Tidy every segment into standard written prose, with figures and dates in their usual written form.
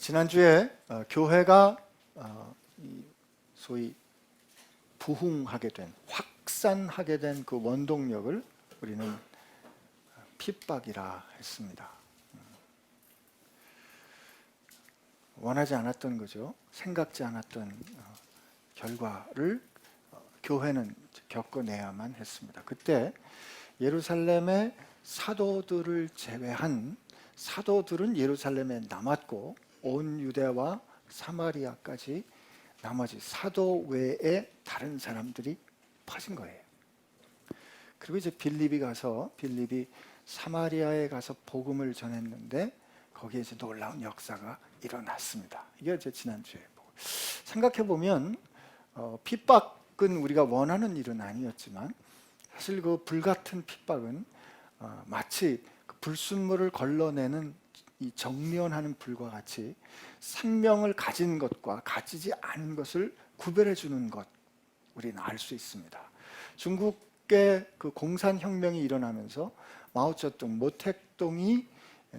지난주에 교회가 소위 부흥하게 된, 확산하게 된 그 원동력을 우리는 핍박이라 했습니다. 원하지 않았던 거죠. 생각지 않았던 결과를 교회는 겪어내야만 했습니다. 그때 예루살렘의 사도들을 제외한 사도들은 예루살렘에 남았고 온 유대와 사마리아까지 나머지 사도 외에 다른 사람들이 퍼진 거예요. 그리고 이제 빌립이 사마리아에 가서 복음을 전했는데 거기에 이제 놀라운 역사가 일어났습니다. 이게 이제 지난주에 생각해 보면 핍박은 우리가 원하는 일은 아니었지만 사실 그 불같은 핍박은 마치 그 불순물을 걸러내는 이 정련하는 불과 같이 생명을 가진 것과 가지지 않은 것을 구별해 주는 것 우리는 알 수 있습니다. 중국의 그 공산혁명이 일어나면서 마오쩌둥, 모택동이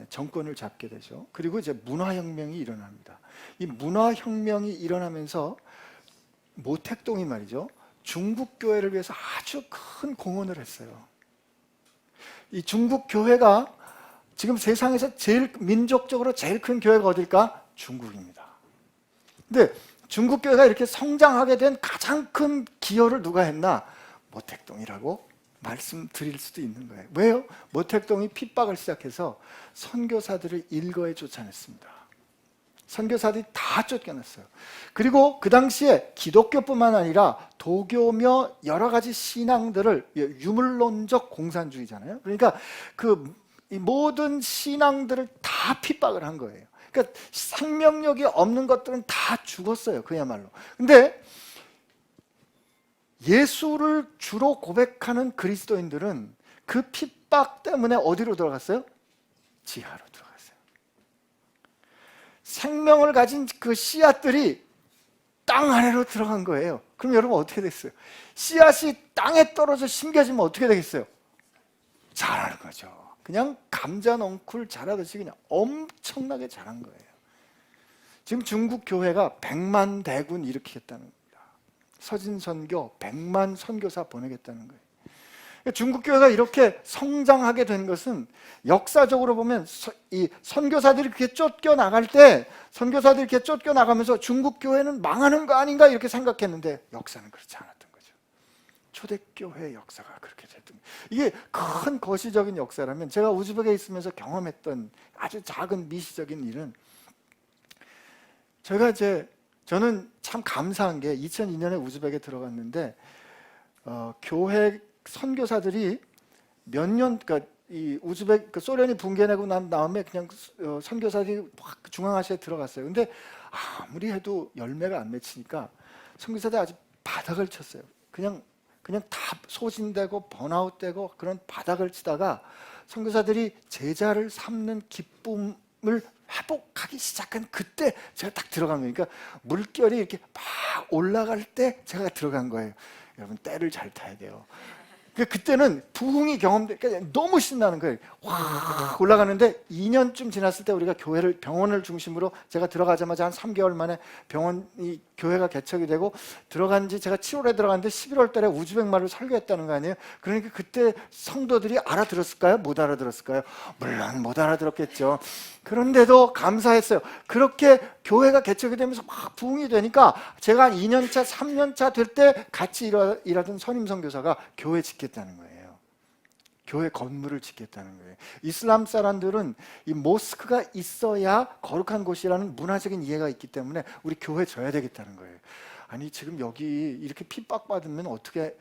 정권을 잡게 되죠. 그리고 이제 문화혁명이 일어납니다. 이 문화혁명이 일어나면서 모택동이 말이죠, 중국 교회를 위해서 아주 큰 공헌을 했어요. 이 중국 교회가 지금 세상에서 제일 민족적으로 제일 큰 교회가 어딜까? 중국입니다. 근데 중국 교회가 이렇게 성장하게 된 가장 큰 기여를 누가 했나? 모택동이라고 말씀드릴 수도 있는 거예요. 왜요? 모택동이 핍박을 시작해서 선교사들을 일거에 쫓아냈습니다. 선교사들이 다 쫓겨났어요. 그리고 그 당시에 기독교뿐만 아니라 도교며 여러 가지 신앙들을, 유물론적 공산주의잖아요. 그러니까 이 모든 신앙들을 다 핍박을 한 거예요. 그러니까 생명력이 없는 것들은 다 죽었어요. 그야말로. 근데 예수를 주로 고백하는 그리스도인들은 그 핍박 때문에 어디로 들어갔어요? 지하로 들어갔어요. 생명을 가진 그 씨앗들이 땅 아래로 들어간 거예요. 그럼 여러분 어떻게 됐어요? 씨앗이 땅에 떨어져 심겨지면 어떻게 되겠어요? 자라는 거죠. 그냥 감자 넝쿨 자라듯이 그냥 엄청나게 자란 거예요. 지금 중국 교회가 100만 대군 일으키겠다는 겁니다. 서진선교 100만 선교사 보내겠다는 거예요. 중국 교회가 이렇게 성장하게 된 것은 역사적으로 보면 이 선교사들이 이렇게 쫓겨나갈 때, 선교사들이 이렇게 쫓겨나가면서 중국 교회는 망하는 거 아닌가 이렇게 생각했는데 역사는 그렇지 않았던 거죠. 초대교회 역사가 그렇게 됐던 거예요. 이게 큰 거시적인 역사라면, 제가 우즈벡에 있으면서 경험했던 아주 작은 미시적인 일은, 저는 참 감사한 게 2002년에 우즈벡에 들어갔는데 교회 선교사들이 몇 년, 그러니까 이 우즈벡 소련이 붕괴되고 난 다음에 그냥 선교사들이 확 중앙아시아에 들어갔어요. 근데 아무리 해도 열매가 안 맺히니까 선교사들이 아주 바닥을 쳤어요. 그냥 다 소진되고 번아웃되고 그런 바닥을 치다가 선교사들이 제자를 삼는 기쁨을 회복하기 시작한 그때 제가 딱 들어간 거예요. 그러니까 물결이 이렇게 막 올라갈 때 제가 들어간 거예요. 여러분, 때를 잘 타야 돼요. 그때는 부흥이 경험되니까 너무 신나는 거예요. 확 올라가는데 2년쯤 지났을 때 우리가 병원을 중심으로, 제가 들어가자마자 한 3개월 만에 교회가 개척이 되고, 들어간 지 제가 7월에 들어갔는데 11월 달에 우즈벡 말을 설교했다는 거 아니에요. 그러니까 그때 성도들이 알아들었을까요? 못 알아들었을까요? 물론 못 알아들었겠죠. 그런데도 감사했어요. 그렇게 교회가 개척이 되면서 막 부흥이 되니까 제가 한 2년차, 3년차 될 때 같이 일하던 선임 선교사가 교회 짓겠다는 거예요. 교회 건물을 짓겠다는 거예요. 이슬람 사람들은 이 모스크가 있어야 거룩한 곳이라는 문화적인 이해가 있기 때문에 우리 교회 져야 되겠다는 거예요. 아니, 지금 여기 이렇게 핍박받으면 어떻게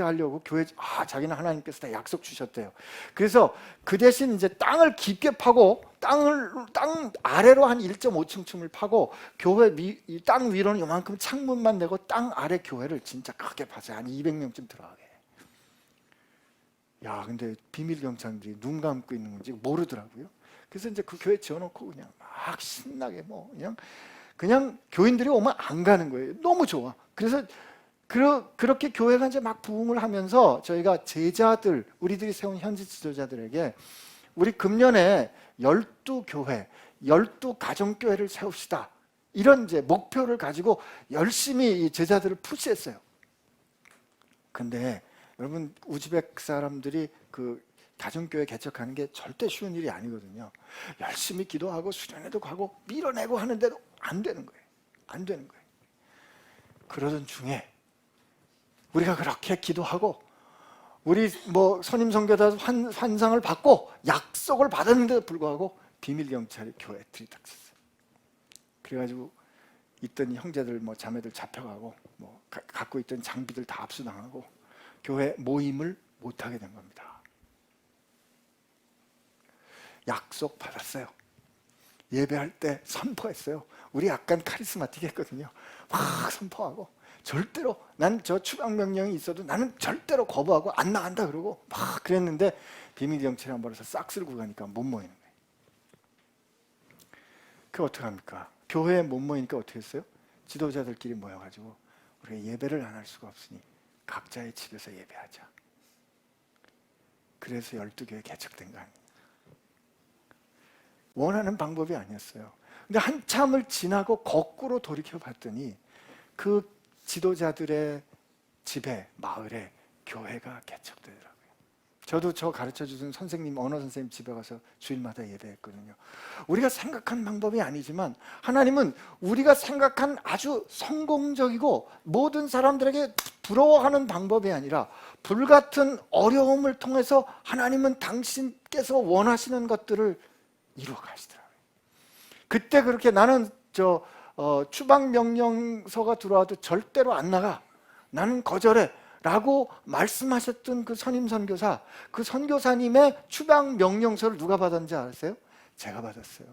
하려고 교회, 자기는 하나님께서 다 약속 주셨대요. 그래서 그 대신 이제 땅을 깊게 파고, 땅 아래로 한 1.5층쯤을 파고, 교회 땅 위로는 요만큼 창문만 내고 땅 아래 교회를 진짜 크게 파서요. 한 200명쯤 들어가게. 근데 비밀 경찰들이 눈 감고 있는 건지 모르더라고요. 그래서 이제 그 교회 지어놓고 그냥 막 신나게 그냥 교인들이 오면 안 가는 거예요. 너무 좋아. 그래서 그렇게 교회가 이제 막 부흥을 하면서 저희가 우리들이 세운 현지 지도자들에게 우리 금년에 12교회, 12가정교회를 세웁시다. 이런 이제 목표를 가지고 열심히 이 제자들을 푸시했어요. 근데 여러분, 우즈벡 사람들이 그 가정교회 개척하는 게 절대 쉬운 일이 아니거든요. 열심히 기도하고 수련회도 가고 밀어내고 하는데도 안 되는 거예요. 안 되는 거예요. 그러던 중에 우리가 그렇게 기도하고 우리 뭐 선임 선교사 환상을 받고 약속을 받았는데도 불구하고 비밀 경찰이 교회에 들이닥쳤어요. 그래가지고 있던 형제들 뭐 자매들 잡혀가고 뭐 갖고 있던 장비들 다 압수당하고 교회 모임을 못하게 된 겁니다. 약속 받았어요. 예배할 때 선포했어요. 우리 약간 카리스마틱했거든요. 막 선포하고 절대로 난 저 추방 명령이 있어도 나는 절대로 거부하고 안 나간다 그러고 막 그랬는데 비밀 경찰이 한 번에서 싹 쓸고 가니까 못 모이는 거예요. 그 어떻게 합니까? 교회에 못 모이니까 어떻게 했어요? 지도자들끼리 모여가지고 우리가 예배를 안 할 수가 없으니 각자의 집에서 예배하자. 그래서 12교회 개척된 거 아니에요. 원하는 방법이 아니었어요. 근데 한참을 지나고 거꾸로 돌이켜 봤더니 그 지도자들의 집에, 마을에 교회가 개척되더라고요. 저도 저 가르쳐주던 선생님, 언어 선생님 집에 가서 주일마다 예배했거든요. 우리가 생각한 방법이 아니지만 하나님은 우리가 생각한 아주 성공적이고 모든 사람들에게 부러워하는 방법이 아니라 불같은 어려움을 통해서 하나님은 당신께서 원하시는 것들을 이루어 가시더라고요. 그때 그렇게 나는 추방 명령서가 들어와도 절대로 안 나가. 나는 거절해. 라고 말씀하셨던 그 선임 선교사, 그 선교사님의 추방 명령서를 누가 받았는지 아세요? 제가 받았어요.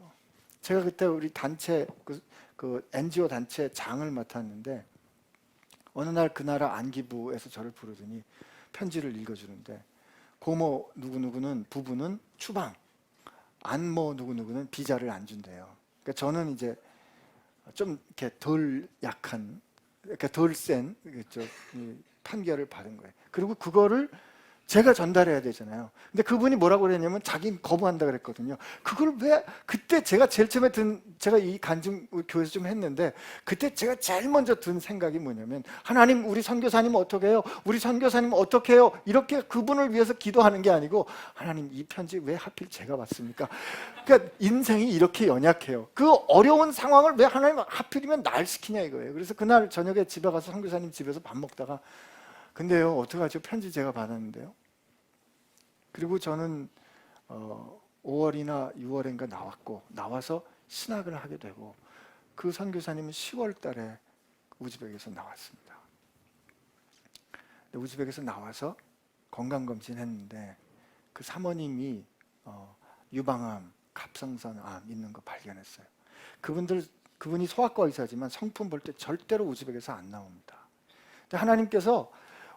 제가 그때 우리 단체, 그 NGO 단체 장을 맡았는데 어느 날 그 나라 안기부에서 저를 부르더니 편지를 읽어주는데 고모 누구누구는 부부는 추방, 안모 누구누구는 비자를 안 준대요. 그러니까 저는 이제 좀 이렇게 덜 약한, 그러니까 덜 센 판결을 받은 거예요. 그리고 그거를 제가 전달해야 되잖아요. 근데 그분이 뭐라고 그랬냐면 자기는 거부한다 그랬거든요. 그걸 왜 그때 제가 제일 처음에 제가 이 간증 교회에서 좀 했는데 그때 제가 제일 먼저 든 생각이 뭐냐면 하나님 우리 선교사님 어떻게 해요? 우리 선교사님 어떻게 해요? 이렇게 그분을 위해서 기도하는 게 아니고 하나님 이 편지 왜 하필 제가 받습니까? 그러니까 인생이 이렇게 연약해요. 그 어려운 상황을 왜 하나님 하필이면 날 시키냐 이거예요. 그래서 그날 저녁에 집에 가서 선교사님 집에서 밥 먹다가 근데요 어떡하죠? 편지 제가 받았는데요. 그리고 저는 5월이나 6월인가 나와서 신학을 하게 되고 그 선교사님은 10월 달에 우즈벡에서 나왔습니다. 우즈벡에서 나와서 건강검진 했는데 그 사모님이 유방암, 갑상선암 있는 거 발견했어요. 그분이 소아과 의사지만 성품 볼 때 절대로 우즈벡에서 안 나옵니다. 근데 하나님께서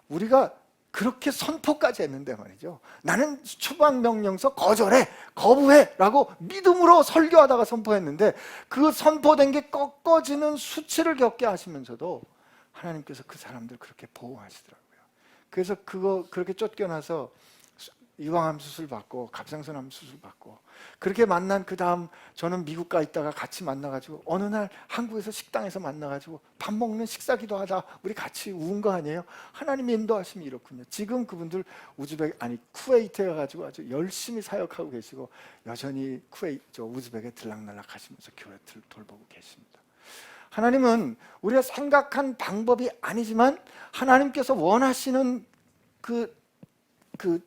우리가 그렇게 선포까지 했는데 말이죠. 나는 추방 명령서 거절해, 거부해 라고 믿음으로 설교하다가 선포했는데 그 선포된 게 꺾어지는 수치를 겪게 하시면서도 하나님께서 그 사람들 그렇게 보호하시더라고요. 그래서 그렇게 쫓겨나서 유방암 수술 받고 갑상선암 수술 받고 그렇게 만난 그 다음 저는 미국 가 있다가 같이 만나가지고 어느 날 한국에서 식당에서 만나가지고 밥 먹는 식사기도 하다 우리 같이 운 거 아니에요? 하나님의 인도하심이 이렇군요. 지금 그분들 쿠웨이트에 가가지고 아주 열심히 사역하고 계시고 여전히 우즈벡에 들락날락 하시면서 교회 돌보고 계십니다. 하나님은 우리가 생각한 방법이 아니지만 하나님께서 원하시는 그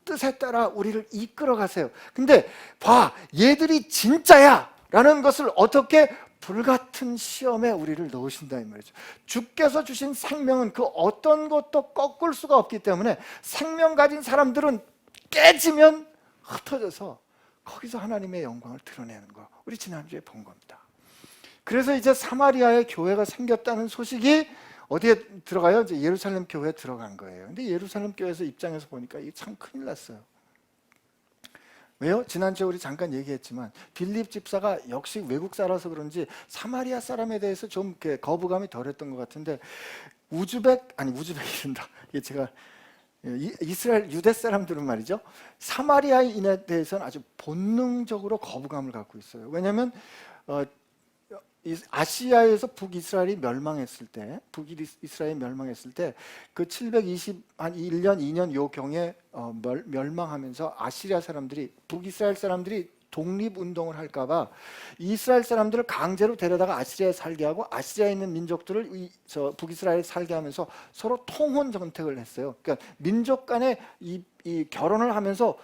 뜻에 따라 우리를 이끌어 가세요. 근데 봐, 얘들이 진짜야 라는 것을 어떻게 불같은 시험에 우리를 넣으신다 이 말이죠. 주께서 주신 생명은 그 어떤 것도 꺾을 수가 없기 때문에 생명 가진 사람들은 깨지면 흩어져서 거기서 하나님의 영광을 드러내는 거 우리 지난주에 본 겁니다. 그래서 이제 사마리아에 교회가 생겼다는 소식이 어디에 들어가요? 이제 예루살렘 교회에 들어간 거예요. 근데 예루살렘 교회에서 입장에서 보니까 이게 참 큰일 났어요. 왜요? 지난주에 우리 잠깐 얘기했지만 빌립 집사가 역시 외국 살아서 그런지 사마리아 사람에 대해서 좀 거부감이 덜했던 것 같은데 우즈벡이란다. 이게 제가 이스라엘 유대 사람들은 말이죠. 사마리아인에 대해서는 아주 본능적으로 거부감을 갖고 있어요. 왜냐하면 아시아에서 북이스라엘이 멸망했을 때, 북이스라엘이 멸망했을 때 그 721년 2년 요 경에 멸망하면서 아시리아 사람들이, 북이스라엘 사람들이 독립운동을 할까봐 이스라엘 사람들을 강제로 데려다가 아시리아에 살게 하고, 아시리아에 있는 민족들을 북이스라엘에 살게 하면서 서로 통혼 정책을 했어요. 그러니까 민족 간에 이 결혼을 하면서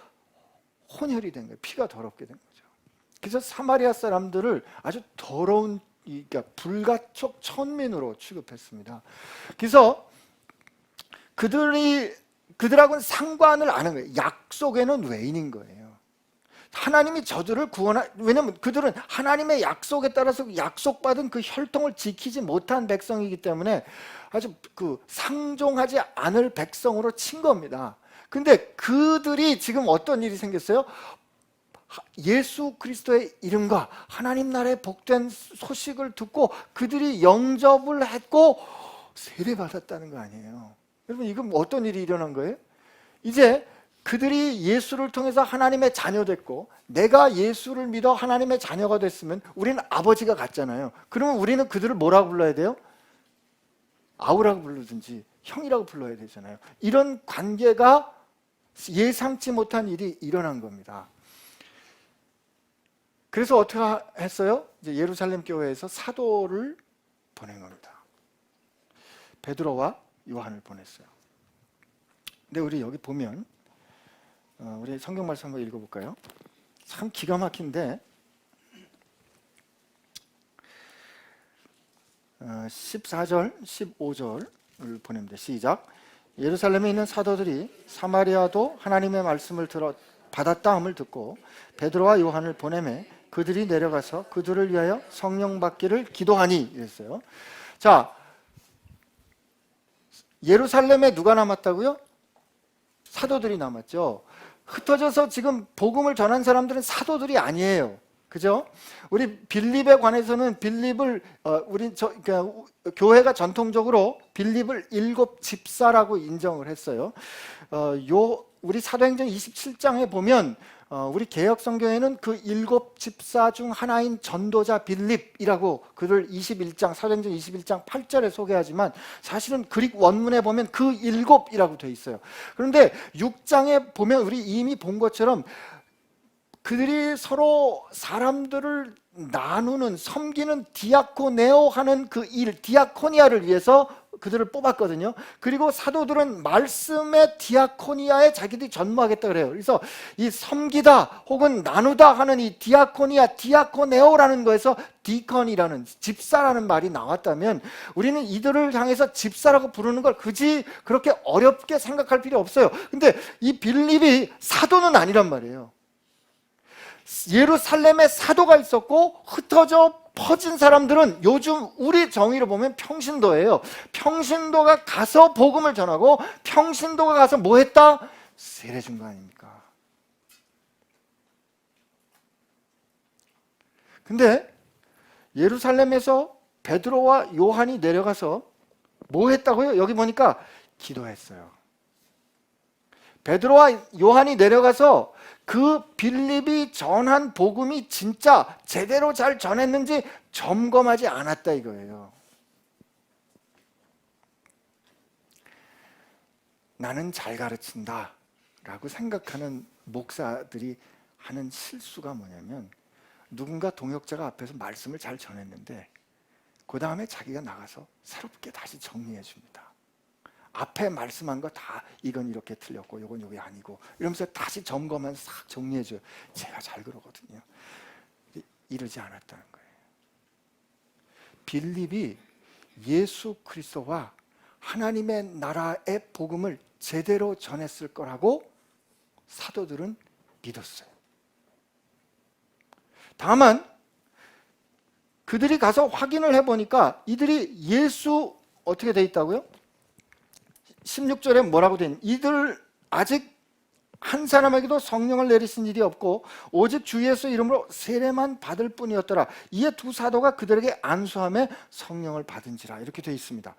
혼혈이 된 거예요. 피가 더럽게 된 거죠. 그래서 사마리아 사람들을 아주 더러운, 그러니까 불가촉 천민으로 취급했습니다. 그래서 그들하고는 상관을 안 한 거예요. 약속에는 외인인 거예요. 하나님이 저들을 왜냐면 그들은 하나님의 약속에 따라서 약속받은 그 혈통을 지키지 못한 백성이기 때문에 아주 상종하지 않을 백성으로 친 겁니다. 근데 그들이 지금 어떤 일이 생겼어요? 예수 그리스도의 이름과 하나님 나라의 복된 소식을 듣고 그들이 영접을 했고 세례받았다는 거 아니에요. 여러분, 이건 어떤 일이 일어난 거예요? 이제 그들이 예수를 통해서 하나님의 자녀 됐고, 내가 예수를 믿어 하나님의 자녀가 됐으면 우리는 아버지가 같잖아요. 그러면 우리는 그들을 뭐라고 불러야 돼요? 아우라고 부르든지 형이라고 불러야 되잖아요. 이런 관계가 예상치 못한 일이 일어난 겁니다. 그래서 어떻게 했어요? 이제 예루살렘 교회에서 사도를 보낸 겁니다. 베드로와 요한을 보냈어요. 근데 우리 여기 보면 우리 성경 말씀 한번 읽어볼까요? 참 기가 막힌데 14절, 15절을 보냅니다. 시작. 예루살렘에 있는 사도들이 사마리아도 하나님의 말씀을 받았다 함을 듣고 베드로와 요한을 보내매 그들이 내려가서 그들을 위하여 성령 받기를 기도하니 이랬어요. 자, 예루살렘에 누가 남았다고요? 사도들이 남았죠. 흩어져서 지금 복음을 전한 사람들은 사도들이 아니에요. 그죠? 우리 빌립에 관해서는 빌립을 그러니까 교회가 전통적으로 빌립을 7 집사라고 인정을 했어요. 우리 사도행전 27장에 보면 우리 개역 성경에는 그 7 집사 중 하나인 전도자 빌립이라고 그를 21장 사도행전 21장 8절에 소개하지만 사실은 그릭 원문에 보면 그 7이라고 돼 있어요. 그런데 6장에 보면 우리 이미 본 것처럼 그들이 서로 사람들을 나누는, 섬기는 디아코네오 하는 그 일, 디아코니아를 위해서 그들을 뽑았거든요. 그리고 사도들은 말씀의 디아코니아에 자기들이 전무하겠다 그래요. 그래서 이 섬기다 혹은 나누다 하는 이 디아코니아, 디아코네오라는 거에서 디컨이라는, 집사라는 말이 나왔다면 우리는 이들을 향해서 집사라고 부르는 걸 굳이 그렇게 어렵게 생각할 필요 없어요. 근데 이 빌립이 사도는 아니란 말이에요. 예루살렘에 사도가 있었고 흩어져 퍼진 사람들은 요즘 우리 정의로 보면 평신도예요. 평신도가 가서 복음을 전하고 평신도가 가서 뭐 했다? 세례 준 거 아닙니까? 근데 예루살렘에서 베드로와 요한이 내려가서 뭐 했다고요? 여기 보니까 기도했어요. 베드로와 요한이 내려가서 그 빌립이 전한 복음이 진짜 제대로 잘 전했는지 점검하지 않았다 이거예요. 나는 잘 가르친다 라고 생각하는 목사들이 하는 실수가 뭐냐면, 누군가 동역자가 앞에서 말씀을 잘 전했는데 그 다음에 자기가 나가서 새롭게 다시 정리해 줍니다. 앞에 말씀한 거 다 이건 이렇게 틀렸고 이건 여기 아니고 이러면서 다시 점검하면서 싹 정리해줘요. 제가 잘 그러거든요. 이러지 않았다는 거예요. 빌립이 예수 그리스도와 하나님의 나라의 복음을 제대로 전했을 거라고 사도들은 믿었어요. 다만 그들이 가서 확인을 해보니까 이들이 예수 어떻게 돼 있다고요? 16절에 뭐라고 돼 있냐? 이들 아직 한 사람에게도 성령을 내리신 일이 없고 오직 주 예수 이름으로 세례만 받을 뿐이었더라. 이에 두 사도가 그들에게 안수함에 성령을 받은지라. 이렇게 돼 있습니다.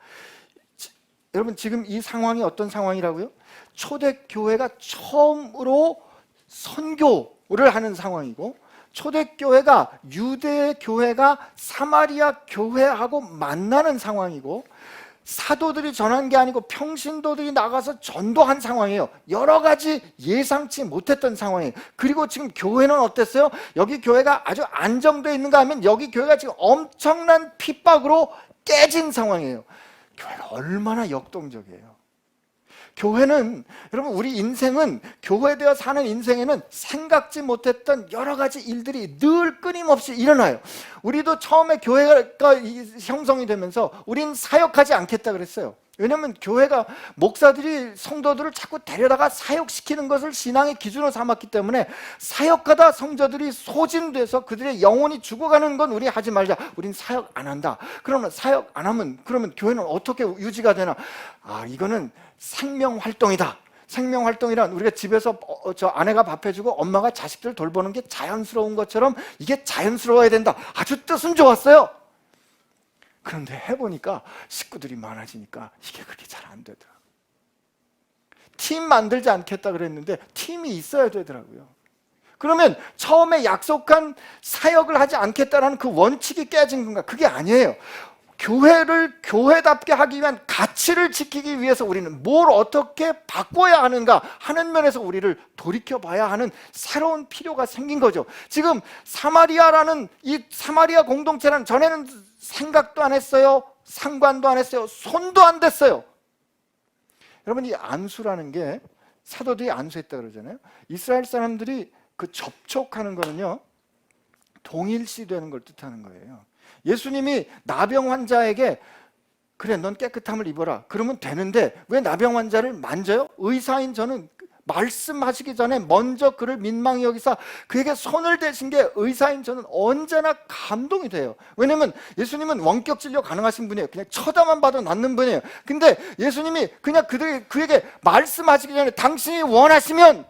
여러분, 지금 이 상황이 어떤 상황이라고요? 초대교회가 처음으로 선교를 하는 상황이고 초대교회가 유대 교회가 사마리아 교회하고 만나는 상황이고, 사도들이 전한 게 아니고 평신도들이 나가서 전도한 상황이에요. 여러 가지 예상치 못했던 상황이에요. 그리고 지금 교회는 어땠어요? 여기 교회가 아주 안정되어 있는가 하면 여기 교회가 지금 엄청난 핍박으로 깨진 상황이에요. 교회가 얼마나 역동적이에요. 교회는, 여러분, 우리 인생은, 교회되어 사는 인생에는 생각지 못했던 여러 가지 일들이 늘 끊임없이 일어나요. 우리도 처음에 교회가 형성이 되면서 우린 사역하지 않겠다 그랬어요. 왜냐하면 교회가, 목사들이 성도들을 자꾸 데려다가 사역시키는 것을 신앙의 기준으로 삼았기 때문에, 사역하다 성도들이 소진돼서 그들의 영혼이 죽어가는 건 우리 하지 말자. 우린 사역 안 한다. 그러면 사역 안 하면 그러면 교회는 어떻게 유지가 되나? 이거는 생명활동이다. 생명활동이란, 우리가 집에서 저 아내가 밥 해주고 엄마가 자식들 돌보는 게 자연스러운 것처럼 이게 자연스러워야 된다. 아주 뜻은 좋았어요. 그런데 해보니까 식구들이 많아지니까 이게 그렇게 잘 안 되더라고요. 팀 만들지 않겠다 그랬는데 팀이 있어야 되더라고요. 그러면 처음에 약속한 사역을 하지 않겠다라는 그 원칙이 깨진 건가? 그게 아니에요. 교회를 교회답게 하기 위한 가치를 지키기 위해서 우리는 뭘 어떻게 바꿔야 하는가 하는 면에서 우리를 돌이켜봐야 하는 새로운 필요가 생긴 거죠. 지금 사마리아라는, 이 사마리아 공동체는 전에는 생각도 안 했어요. 상관도 안 했어요. 손도 안 댔어요. 여러분, 이 안수라는 게, 사도들이 안수했다 그러잖아요. 이스라엘 사람들이 그 접촉하는 거는요, 동일시 되는 걸 뜻하는 거예요. 예수님이 나병 환자에게 그래, 넌 깨끗함을 입어라 그러면 되는데 왜 나병 환자를 만져요? 의사인 저는 말씀하시기 전에 먼저 그를 민망히 여기사 그에게 손을 대신 게 의사인 저는 언제나 감동이 돼요. 왜냐면 예수님은 원격 진료 가능하신 분이에요. 그냥 쳐다만 봐도 낫는 분이에요. 근데 예수님이 그냥 그에게 말씀하시기 전에 당신이 원하시면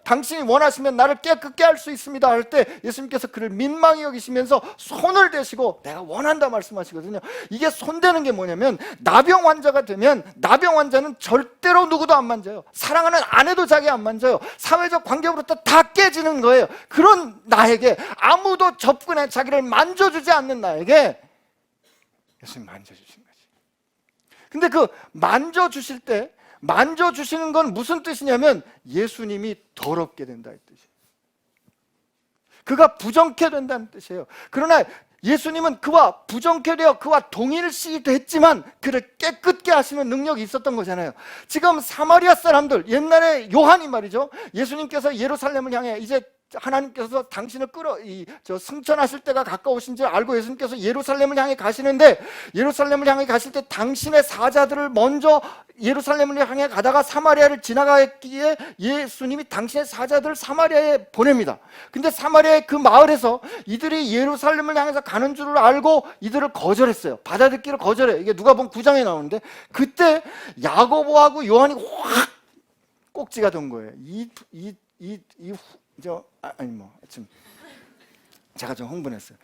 나를 깨끗게 할 수 있습니다 할 때 예수님께서 그를 민망히 여기시면서 손을 대시고 내가 원한다 말씀하시거든요. 이게 손대는 게 뭐냐면, 나병 환자가 되면 나병 환자는 절대로 누구도 안 만져요. 사랑하는 아내도 자기 안 만져요. 사회적 관계로부터 다 깨지는 거예요. 그런 나에게, 아무도 접근해 자기를 만져주지 않는 나에게 예수님 만져주신 거지. 근데 그 만져주실 때, 만져주시는 건 무슨 뜻이냐면 예수님이 더럽게 된다 이 뜻이에요. 그가 부정케 된다는 뜻이에요. 그러나 예수님은 그와 부정케 되어 그와 동일시 됐지만 그를 깨끗게 하시는 능력이 있었던 거잖아요. 지금 사마리아 사람들, 옛날에 요한이 말이죠, 예수님께서 예루살렘을 향해 이제 하나님께서 당신을 승천하실 때가 가까우신 줄 알고 예수님께서 예루살렘을 향해 가시는데, 예루살렘을 향해 가실 때 당신의 사자들을 먼저 예루살렘을 향해 가다가 사마리아를 지나가기에 예수님이 당신의 사자들을 사마리아에 보냅니다. 근데 사마리아의 그 마을에서 이들이 예루살렘을 향해서 가는 줄을 알고 이들을 거절했어요. 받아들기를 거절해요. 이게 누가복음 9장에 나오는데, 그때 야고보하고 요한이 확 꼭지가 된 거예요. 제가 좀 흥분했어요.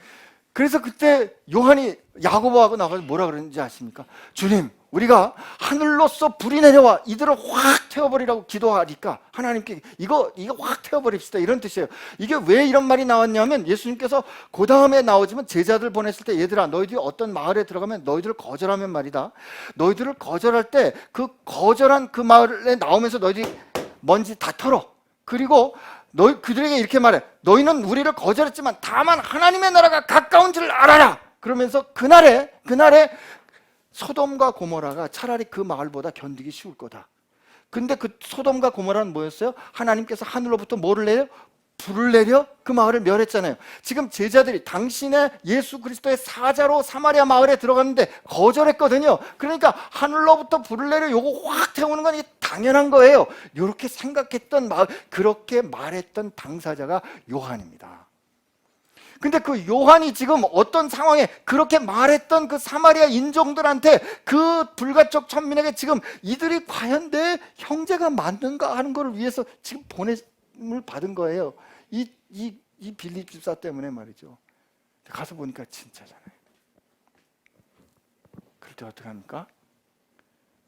그래서 그때 요한이 야고보하고 나가서 뭐라 그러는지 아십니까? 주님, 우리가 하늘로서 불이 내려와 이들을 확 태워버리라고 기도하니까 하나님께 이거 확 태워버립시다 이런 뜻이에요. 이게 왜 이런 말이 나왔냐면, 예수님께서 그 다음에 나오지만 제자들 보냈을 때, 얘들아 너희들이 어떤 마을에 들어가면 너희들을 거절하면 말이다, 너희들을 거절할 때 그 거절한 그 마을에 나오면서 너희들이 먼지 다 털어. 그리고 그들에게 이렇게 말해, 너희는 우리를 거절했지만 다만 하나님의 나라가 가까운 줄 알아라. 그러면서 그날에 소돔과 고모라가 차라리 그 마을보다 견디기 쉬울 거다. 근데 그 소돔과 고모라는 뭐였어요? 하나님께서 하늘로부터 뭐를 내려? 불을 내려 그 마을을 멸했잖아요. 지금 제자들이 당신의 예수 그리스도의 사자로 사마리아 마을에 들어갔는데 거절했거든요. 그러니까 하늘로부터 불을 내려 요거 확 태우는 건 이게 당연한 거예요. 이렇게 생각했던 마을, 그렇게 말했던 당사자가 요한입니다. 근데 그 요한이 지금 어떤 상황에 그렇게 말했던 그 사마리아 인종들한테, 그 불가촉 천민에게 지금 이들이 과연 내 형제가 맞는가 하는 걸 위해서 지금 보냄을 받은 거예요. 이 빌립 집사 때문에 말이죠. 가서 보니까 진짜잖아요. 그럴 때 어떻게 합니까?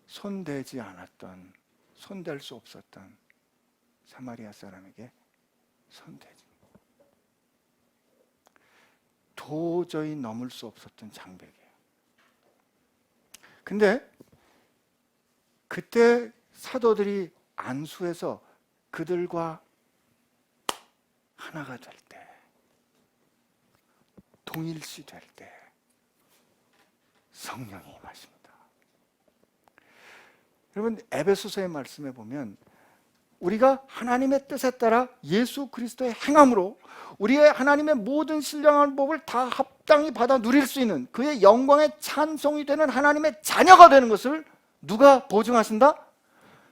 손대지 않았던, 손댈 수 없었던 사마리아 사람에게 손대지. 도저히 넘을 수 없었던 장벽이에요. 근데 그때 사도들이 안수해서 그들과 하나가 될 때, 동일시 될 때 성령이 임하십니다. 여러분, 에베소서의 말씀에 보면 우리가 하나님의 뜻에 따라 예수 그리스도의 행함으로 우리의 하나님의 모든 신령한 복을 다 합당히 받아 누릴 수 있는 그의 영광의 찬송이 되는 하나님의 자녀가 되는 것을 누가 보증하신다?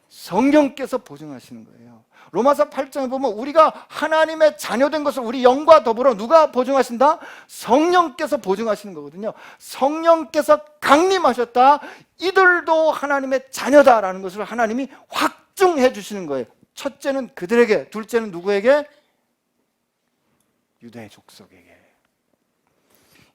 성령께서 보증하시는 거예요. 로마서 8장에 보면 우리가 하나님의 자녀된 것을 우리 영과 더불어 누가 보증하신다? 성령께서 보증하시는 거거든요. 성령께서 강림하셨다, 이들도 하나님의 자녀다라는 것을 하나님이 확증해 주시는 거예요. 첫째는 그들에게, 둘째는 누구에게? 유대 족속에게.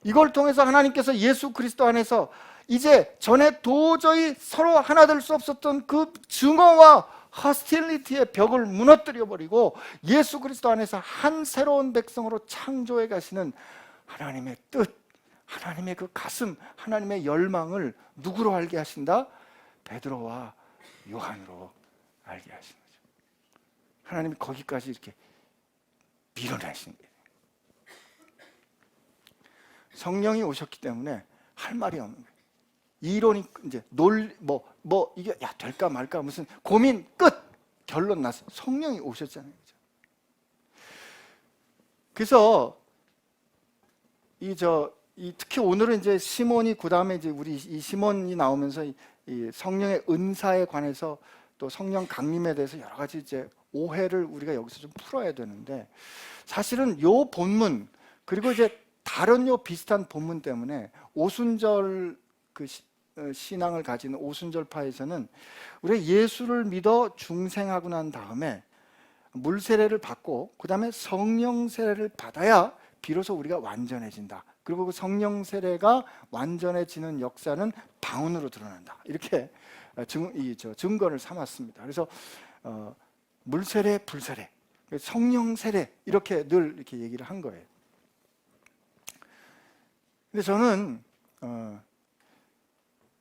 이걸 통해서 하나님께서 예수 그리스도 안에서 이제 전에 도저히 서로 하나 될 수 없었던 그 증오와 허스틸리티의 벽을 무너뜨려 버리고 예수 그리스도 안에서 한 새로운 백성으로 창조해 가시는 하나님의 뜻, 하나님의 그 가슴, 하나님의 열망을 누구로 알게 하신다? 베드로와 요한으로 알게 하시는 거죠. 하나님이 거기까지 이렇게 밀어내신 거예요. 성령이 오셨기 때문에 할 말이 없는 거예요. 이론이 이제 이게 될까 말까 무슨 고민 끝, 결론 났어. 성령이 오셨잖아요. 그래서 특히 오늘은 이제 시몬이, 그다음에 이제 우리 이 시몬이 나오면서 이 성령의 은사에 관해서 또 성령 강림에 대해서 여러 가지 이제 오해를 우리가 여기서 좀 풀어야 되는데, 사실은 요 본문 그리고 이제 다른 요 비슷한 본문 때문에 오순절 신앙을 가진 오순절파에서는 우리가 예수를 믿어 중생하고 난 다음에 물 세례를 받고 그 다음에 성령 세례를 받아야 비로소 우리가 완전해진다. 그리고 그 성령 세례가 완전해지는 역사는 방언으로 드러난다. 이렇게 증거를 삼았습니다. 그래서 물 세례, 불 세례, 성령 세례 이렇게 늘 이렇게 얘기를 한 거예요. 근데 저는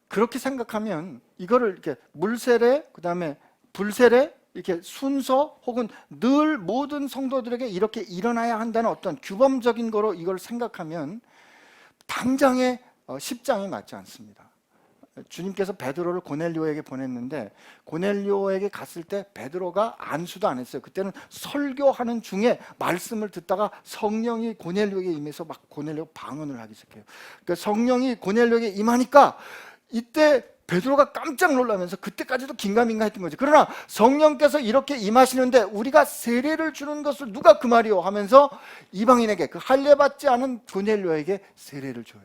그렇게 생각하면 이거를 이렇게 물세례, 그 다음에 불세례 이렇게 순서 혹은 늘 모든 성도들에게 이렇게 일어나야 한다는 어떤 규범적인 거로 이걸 생각하면 당장의 십장이 맞지 않습니다. 주님께서 베드로를 고넬료에게 보냈는데 고넬료에게 갔을 때 베드로가 안수도 안 했어요. 그때는 설교하는 중에 말씀을 듣다가 성령이 고넬료에게 임해서 막 고넬료가 방언을 하기 시작해요. 그러니까 성령이 고넬료에게 임하니까 이때 베드로가 깜짝 놀라면서 그때까지도 긴가민가했던 거죠. 그러나 성령께서 이렇게 임하시는데 우리가 세례를 주는 것을 누가 그 말이요 하면서 이방인에게, 그 할례받지 않은 고넬료에게 세례를 줘요.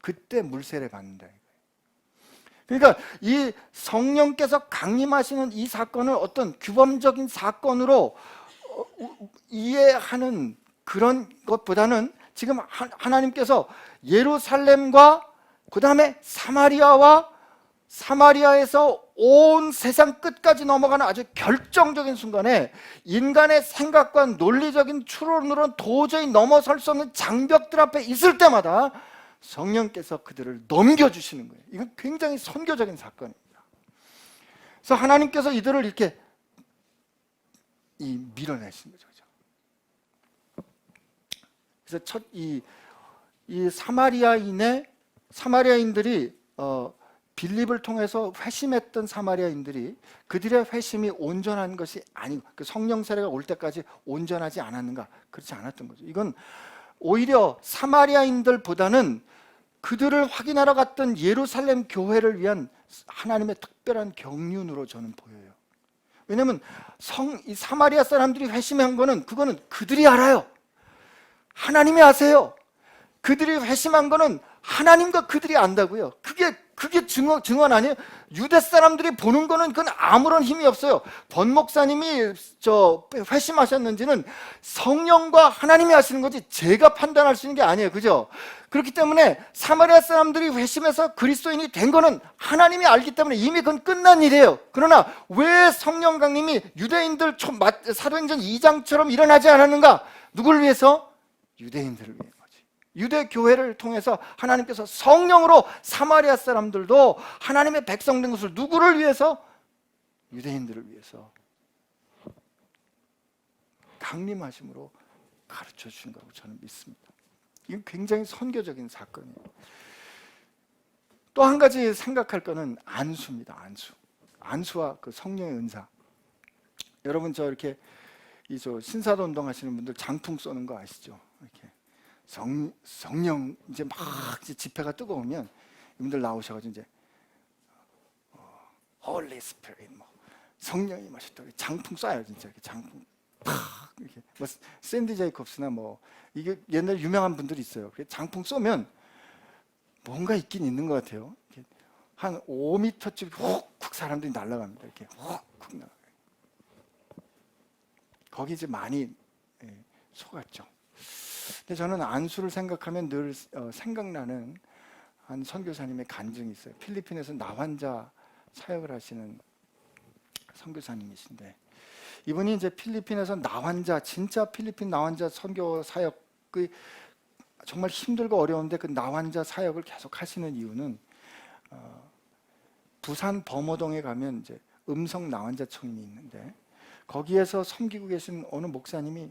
그때 물세례 받는다. 그러니까 이 성령께서 강림하시는 이 사건을 어떤 규범적인 사건으로 이해하는 그런 것보다는 지금 하나님께서 예루살렘과 그 다음에 사마리아에서 온 세상 끝까지 넘어가는 아주 결정적인 순간에 인간의 생각과 논리적인 추론으로는 도저히 넘어설 수 없는 장벽들 앞에 있을 때마다 성령께서 그들을 넘겨주시는 거예요. 이건 굉장히 선교적인 사건입니다. 그래서 하나님께서 이들을 이렇게 밀어내신 거죠. 그래서 이 사마리아인들이 빌립을 통해서 회심했던 사마리아인들이 그들의 회심이 온전한 것이 아니고 그 성령 세례가 올 때까지 온전하지 않았는가? 그렇지 않았던 거죠. 이건 오히려 사마리아인들보다는 그들을 확인하러 갔던 예루살렘 교회를 위한 하나님의 특별한 경륜으로 저는 보여요. 왜냐하면 이 사마리아 사람들이 회심한 거는 그거는 그들이 알아요. 하나님이 아세요. 그들이 회심한 거는 하나님과 그들이 안다고요. 그게 증언 아니에요? 유대 사람들이 보는 거는 그건 아무런 힘이 없어요. 권 목사님이 회심하셨는지는 성령과 하나님이 하시는 거지 제가 판단할 수 있는 게 아니에요. 그죠? 그렇기 때문에 사마리아 사람들이 회심해서 그리스도인이 된 거는 하나님이 알기 때문에 이미 그건 끝난 일이에요. 그러나 왜 성령 강림이 유대인들 사도행전 2장처럼 일어나지 않았는가? 누구를 위해서? 유대인들을 위해 거지. 유대 교회를 통해서 하나님께서 성령으로 사마리아 사람들도 하나님의 백성 된 것을 누구를 위해서? 유대인들을 위해서 강림하심으로 가르쳐 주신 거라고 저는 믿습니다. 이건 굉장히 선교적인 사건이에요. 또 한 가지 생각할 거는 안수입니다. 안수와 그 성령의 은사. 여러분 저 이렇게 저 신사도 운동 하시는 분들 장풍 쏘는 거 아시죠? 이렇게 성령 이제 막 이제 집회가 뜨거우면 이분들 나오셔가지고 이제 Holy Spirit 뭐 성령이 마셨다 장풍 쏴요 진짜 이렇게 장풍 팍 이렇게 뭐 샌디 제이콥스나 뭐 이게 옛날 유명한 분들이 있어요. 장풍 쏘면 뭔가 있긴 있는 것 같아요. 한 5m쯤 훅훅 사람들이 날아갑니다. 이렇게 훅훅 나가요. 거기 이제 많이 속았죠. 근데 저는 안수를 생각하면 늘 생각나는 한 선교사님의 간증이 있어요. 필리핀에서 나환자 사역을 하시는 선교사님이신데 이분이 이제 필리핀에서 나환자 진짜 필리핀 나환자 선교 사역이 정말 힘들고 어려운데 그 나환자 사역을 계속 하시는 이유는 부산 범어동에 가면 이제 음성 나환자청이 있는데 거기에서 섬기고 계신 어느 목사님이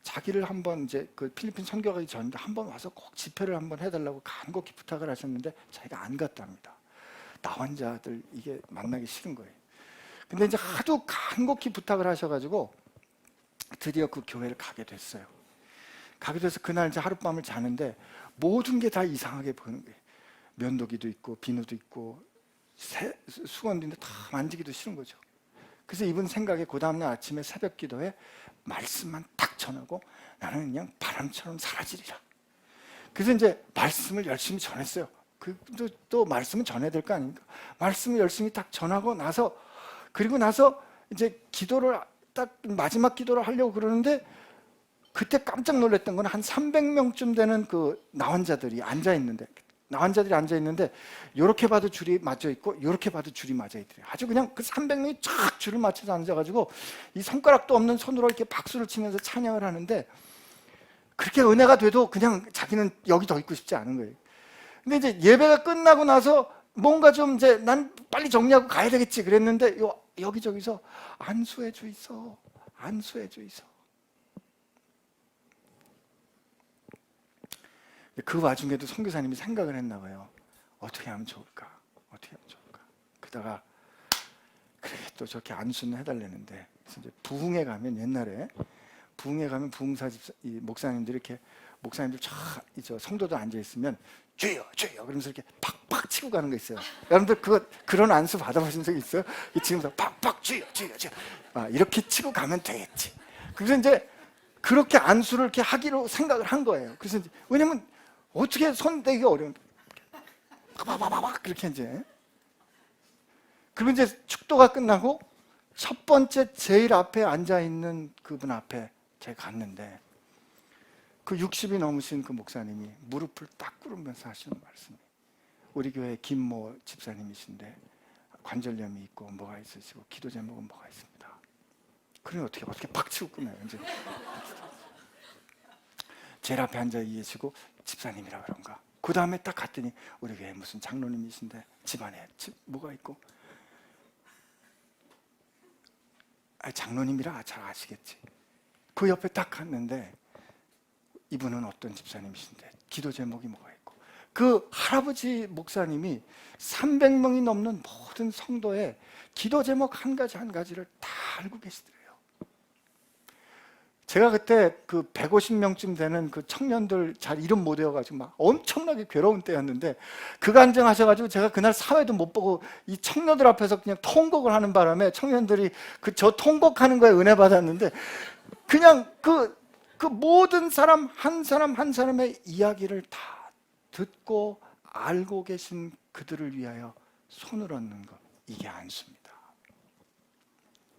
자기를 한번 이제 그 필리핀 선교 가기 전에 한번 와서 꼭 집회를 한번 해달라고 간곡히 부탁을 하셨는데 자기가 안 갔답니다. 나환자들 이게 만나기 싫은 거예요. 근데 이제 하도 간곡히 부탁을 하셔가지고 드디어 그 교회를 가게 됐어요. 가게 돼서 그날 이제 하룻밤을 자는데 모든 게 다 이상하게 보이는 거예요. 면도기도 있고 비누도 있고 수건도 있는데 다 만지기도 싫은 거죠. 그래서 이분 생각에 그 다음날 아침에 새벽 기도에 말씀만 딱 전하고 나는 그냥 바람처럼 사라지리라. 그래서 이제 말씀을 열심히 전했어요. 또 말씀은 전해야 될 거 아닙니까? 말씀을 열심히 딱 전하고 나서 그리고 나서 이제 기도를 딱 마지막 기도를 하려고 그러는데 그때 깜짝 놀랐던 건 한 300명쯤 되는 그 나환자들이 앉아 있는데 이렇게 봐도 줄이 맞아 있고 이렇게 봐도 줄이 맞아 있더래요. 아주 그냥 그 300명이 쫙 줄을 맞춰서 앉아가지고 이 손가락도 없는 손으로 이렇게 박수를 치면서 찬양을 하는데 그렇게 은혜가 돼도 그냥 자기는 여기 더 있고 싶지 않은 거예요. 근데 이제 예배가 끝나고 나서 뭔가 좀 이제 난 빨리 정리하고 가야 되겠지 그랬는데 여기저기서 안수해 주이소. 그 와중에도 선교사님이 생각을 했나 봐요. 어떻게 하면 좋을까? 그러다가 그래 또 저렇게 안수는 해달라는데 그래서 이제 부흥회 가면 옛날에 부흥사 집사 이 목사님들이 이렇게 목사님들 저 성도들 앉아 있으면 주여 그러면서 이렇게 팍팍 치고 가는 거 있어요. 여러분들 그런 안수 받아보신 적 있어요? 지금부터 팍팍 주여 이렇게 치고 가면 되겠지. 그래서 이제 그렇게 안수를 이렇게 하기로 생각을 한 거예요. 그래서 이제 왜냐면 어떻게 손 대기가 어려운데 막 그렇게 이제 그리고 이제 축도가 끝나고 첫 번째 제일 앞에 앉아 있는 그분 앞에 제가 갔는데 그 60이 넘으신 그 목사님이 무릎을 딱 꿇으면서 하시는 말씀이 우리 교회 김모 집사님이신데 관절염이 있고 뭐가 있으시고 기도 제목은 뭐가 있습니다. 그러니 어떻게 팍 치고 끝나요. 이제 제일 앞에 앉아 계시고 집사님이라 그런가. 그 다음에 딱 갔더니 우리 교회 무슨 장로님이신데 집안에 뭐가 있고 장로님이라 잘 아시겠지. 그 옆에 딱 갔는데 이분은 어떤 집사님이신데 기도 제목이 뭐가 있고 그 할아버지 목사님이 300명이 넘는 모든 성도의 기도 제목 한 가지를 다 알고 계시더래요. 제가 그때 그 150명쯤 되는 그 청년들 잘 이름 못 외워가지고 막 엄청나게 괴로운 때였는데 그 간증하셔가지고 제가 그날 사회도 못 보고 이 청년들 앞에서 그냥 통곡을 하는 바람에 청년들이 저 통곡하는 거에 은혜 받았는데 그냥 그 모든 사람 한 사람의 이야기를 다 듣고 알고 계신 그들을 위하여 손을 얹는 것, 이게 안수입니다.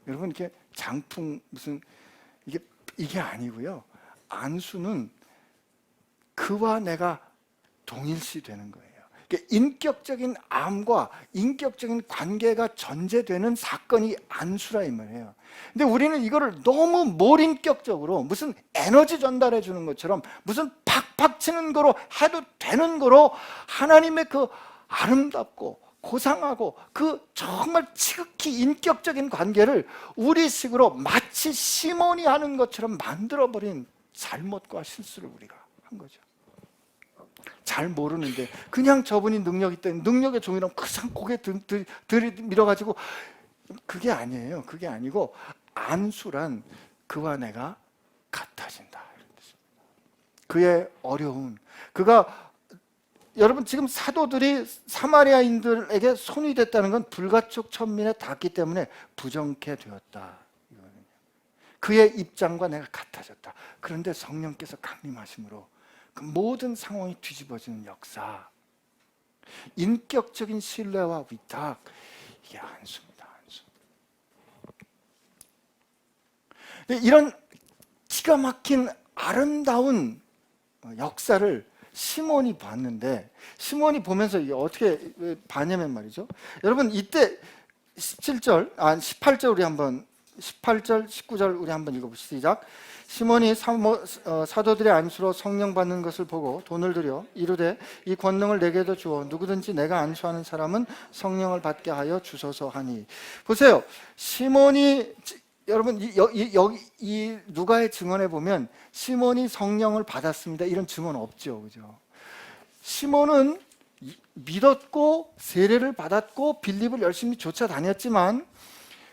여러분 이렇게 장풍 무슨 이게 아니고요. 안수는 그와 내가 동일시 되는 거예요. 인격적인 암과 인격적인 관계가 전제되는 사건이 안수라 이 말이에요. 근데 우리는 이거를 너무 몰인격적으로 무슨 에너지 전달해 주는 것처럼 무슨 팍팍치는 거로 해도 되는 거로 하나님의 그 아름답고 고상하고 그 정말 지극히 인격적인 관계를 우리식으로 마치 시몬이 하는 것처럼 만들어버린 잘못과 실수를 우리가 한 거죠. 잘 모르는데 그냥 저분이 능력 있다는 능력의 종이랑 그냥 고개 들이밀어가지고, 그게 아니에요. 그게 아니고 안수란 그와 내가 같아진다 이런 뜻입니다. 그의 어려움, 그가, 여러분 지금 사도들이 사마리아인들에게 손이 됐다는 건 불가촉 천민에 닿기 때문에 부정케 되었다 이거는요. 그의 입장과 내가 같아졌다. 그런데 성령께서 강림하심으로 그 모든 상황이 뒤집어지는 역사, 인격적인 신뢰와 위탁, 이게 안수입니다. 안수. 이런 기가 막힌 아름다운 역사를 시몬이 봤는데, 시몬이 보면서 이게 어떻게 봤냐면 말이죠. 여러분 이때 18절 우리 한번 18절, 19절 우리 한번 읽어보시죠. 시작. 시몬이 사도들의 안수로 성령 받는 것을 보고 돈을 들여 이르되 이 권능을 내게도 주어 누구든지 내가 안수하는 사람은 성령을 받게 하여 주소서 하니. 보세요. 시몬이, 여러분 이 누가의 증언에 보면 시몬이 성령을 받았습니다 이런 증언 없죠, 그죠? 시몬은 믿었고 세례를 받았고 빌립을 열심히 쫓아다녔지만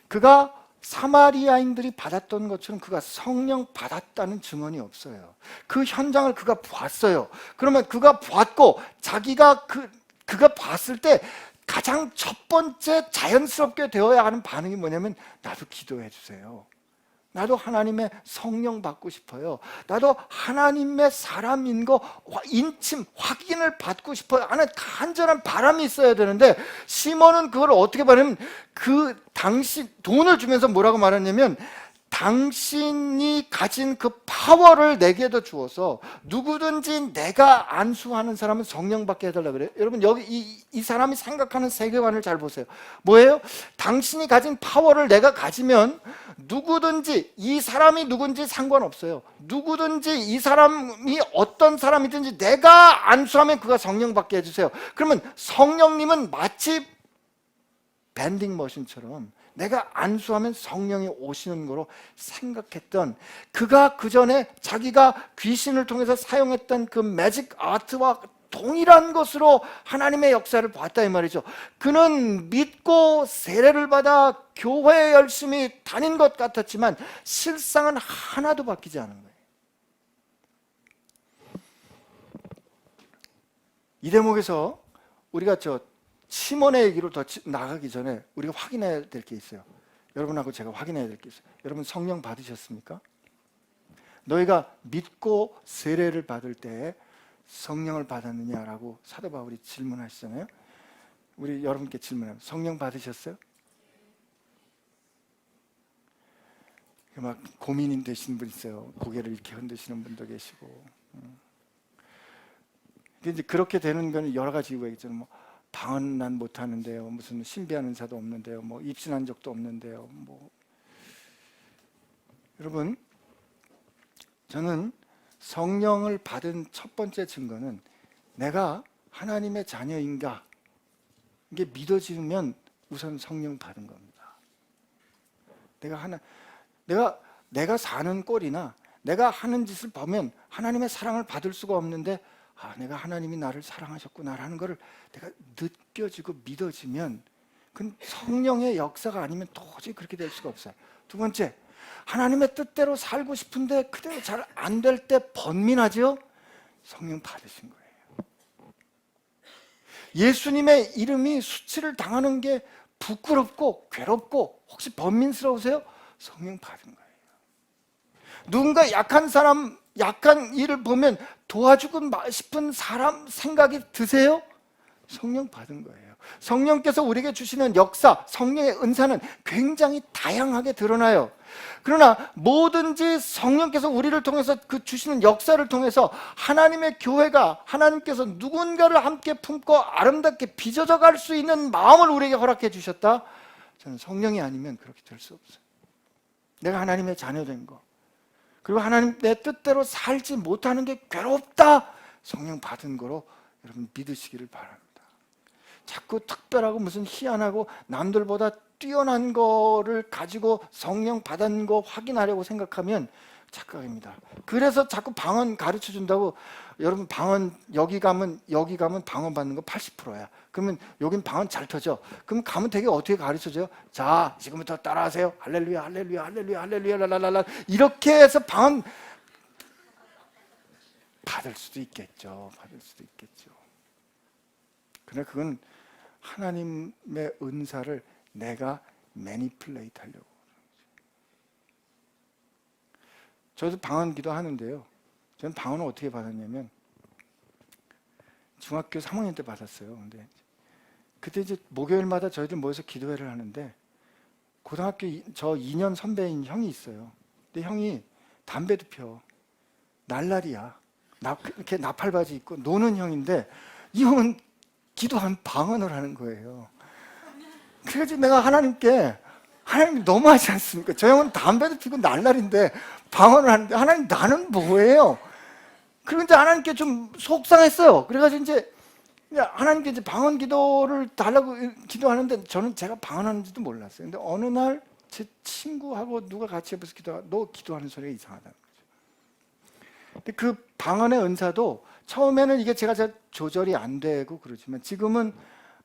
그가 사마리아인들이 받았던 것처럼 그가 성령 받았다는 증언이 없어요. 그 현장을 그가 봤어요. 그러면 그가 봤고 자기가 그가 봤을 때 가장 첫 번째 자연스럽게 되어야 하는 반응이 뭐냐면, 나도 기도해 주세요. 나도 하나님의 성령 받고 싶어요. 나도 하나님의 사람인 거 인침 확인을 받고 싶어요 하는 간절한 바람이 있어야 되는데, 시몬은 그걸 어떻게 말하면, 그 당신 돈을 주면서 뭐라고 말했냐면, 당신이 가진 그 파워를 내게도 주어서 누구든지 내가 안수하는 사람은 성령 받게 해달라고 그래요. 여러분 여기 이 사람이 생각하는 세계관을 잘 보세요. 뭐예요? 당신이 가진 파워를 내가 가지면 누구든지, 이 사람이 누군지 상관없어요. 누구든지 이 사람이 어떤 사람이든지 내가 안수하면 그가 성령 받게 해주세요. 그러면 성령님은 마치 밴딩 머신처럼 내가 안수하면 성령이 오시는 거로 생각했던, 그가 그 전에 자기가 귀신을 통해서 사용했던 그 매직 아트와 동일한 것으로 하나님의 역사를 봤다 이 말이죠. 그는 믿고 세례를 받아 교회에 열심히 다닌 것 같았지만 실상은 하나도 바뀌지 않은 거예요. 이 대목에서 우리가 시몬의 얘기로 더 나가기 전에 우리가 확인해야 될 게 있어요. 여러분하고 제가 확인해야 될 게 있어요. 여러분 성령 받으셨습니까? 너희가 믿고 세례를 받을 때 성령을 받았느냐라고 사도 바울이 질문하시잖아요. 우리 여러분께 질문해요. 성령 받으셨어요? 막 고민이 되시는 분 있어요. 고개를 이렇게 흔드시는 분도 계시고. 이제 그렇게 되는 건 여러 가지 이유가 있잖아요. 뭐 방언 난 못하는데요. 무슨 신비한 은사도 없는데요. 뭐 입신한 적도 없는데요. 뭐 여러분, 저는 성령을 받은 첫 번째 증거는 내가 하나님의 자녀인가, 이게 믿어지면 우선 성령 받은 겁니다. 내가 사는 꼴이나 내가 하는 짓을 보면 하나님의 사랑을 받을 수가 없는데, 내가 하나님이 나를 사랑하셨구나라는 것을 내가 느껴지고 믿어지면 그건 성령의 역사가 아니면 도저히 그렇게 될 수가 없어요. 두 번째, 하나님의 뜻대로 살고 싶은데 그대로 잘 안 될 때 번민하죠? 성령 받으신 거예요. 예수님의 이름이 수치를 당하는 게 부끄럽고 괴롭고 혹시 번민스러우세요? 성령 받은 거예요. 누군가 약한 일을 보면 도와주고 싶은 사람 생각이 드세요? 성령 받은 거예요. 성령께서 우리에게 주시는 역사, 성령의 은사는 굉장히 다양하게 드러나요. 그러나 뭐든지 성령께서 우리를 통해서 그 주시는 역사를 통해서 하나님의 교회가, 하나님께서 누군가를 함께 품고 아름답게 빚어져 갈 수 있는 마음을 우리에게 허락해 주셨다. 저는 성령이 아니면 그렇게 될 수 없어요. 내가 하나님의 자녀된 거, 그리고 하나님 내 뜻대로 살지 못하는 게 괴롭다. 성령 받은 거로 여러분 믿으시기를 바랍니다. 자꾸 특별하고 무슨 희한하고 남들보다 뛰어난 거를 가지고 성령 받은 거 확인하려고 생각하면 착각입니다. 그래서 자꾸 방언 가르쳐 준다고. 여러분 방언 여기 가면 방언 받는 거 80%야. 그러면 여긴 방언 잘 터져. 그럼 가면 되게 어떻게 가르쳐줘요? 자, 지금부터 따라하세요. 할렐루야 할렐루야 할렐루야 할렐루야 랄랄랄라. 이렇게 해서 방언 받을 수도 있겠죠. 그러나 그건 하나님의 은사를 내가 매니플레이트 하려고. 저도 방언 기도하는데요. 저는 방언을 어떻게 받았냐면 중학교 3학년 때 받았어요. 근데 그때 이제 목요일마다 저희들 모여서 기도회를 하는데 고등학교 저 2년 선배인 형이 있어요. 근데 형이 담배도 펴. 날라리야. 이렇게 나팔바지 입고 노는 형인데 이 형은 기도한 방언을 하는 거예요. 그래서 내가 하나님께 하나님 너무하지 않습니까? 저 형은 담배도 피고 날라리인데 방언을 하는데 하나님 나는 뭐예요? 그리고 이제 하나님께 좀 속상했어요. 그래가지고 이제 하나님께 이제 방언 기도를 달라고 기도하는데 저는 제가 방언하는지도 몰랐어요. 근데 어느 날 제 친구하고 누가 같이 옆에서 기도하고 너 기도하는 소리가 이상하다는 거죠. 근데 그 방언의 은사도 처음에는 이게 제가 잘 조절이 안 되고 그러지만 지금은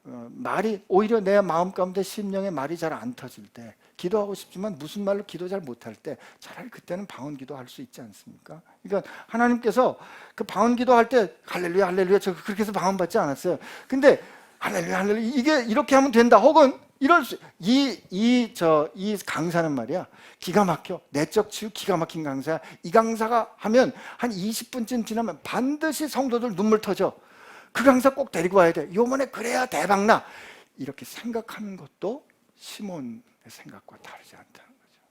말이 오히려 내 마음 가운데 심령의 말이 잘 안 터질 때 기도하고 싶지만 무슨 말로 기도 잘 못할 때 차라리 그때는 방언 기도할 수 있지 않습니까? 그러니까 하나님께서 그 방언 기도할 때 할렐루야 할렐루야 저 그렇게 해서 방언 받지 않았어요. 근데 할렐루야 할렐루야 이게 이렇게 하면 된다. 혹은 이럴 수 이 강사는 말이야 기가 막혀. 내적 치유 기가 막힌 강사야. 이 강사가 하면 한 20분쯤 지나면 반드시 성도들 눈물 터져. 그 강사 꼭 데리고 와야 돼. 요번에 그래야 대박나. 이렇게 생각하는 것도 시몬의 생각과 다르지 않다는 거죠.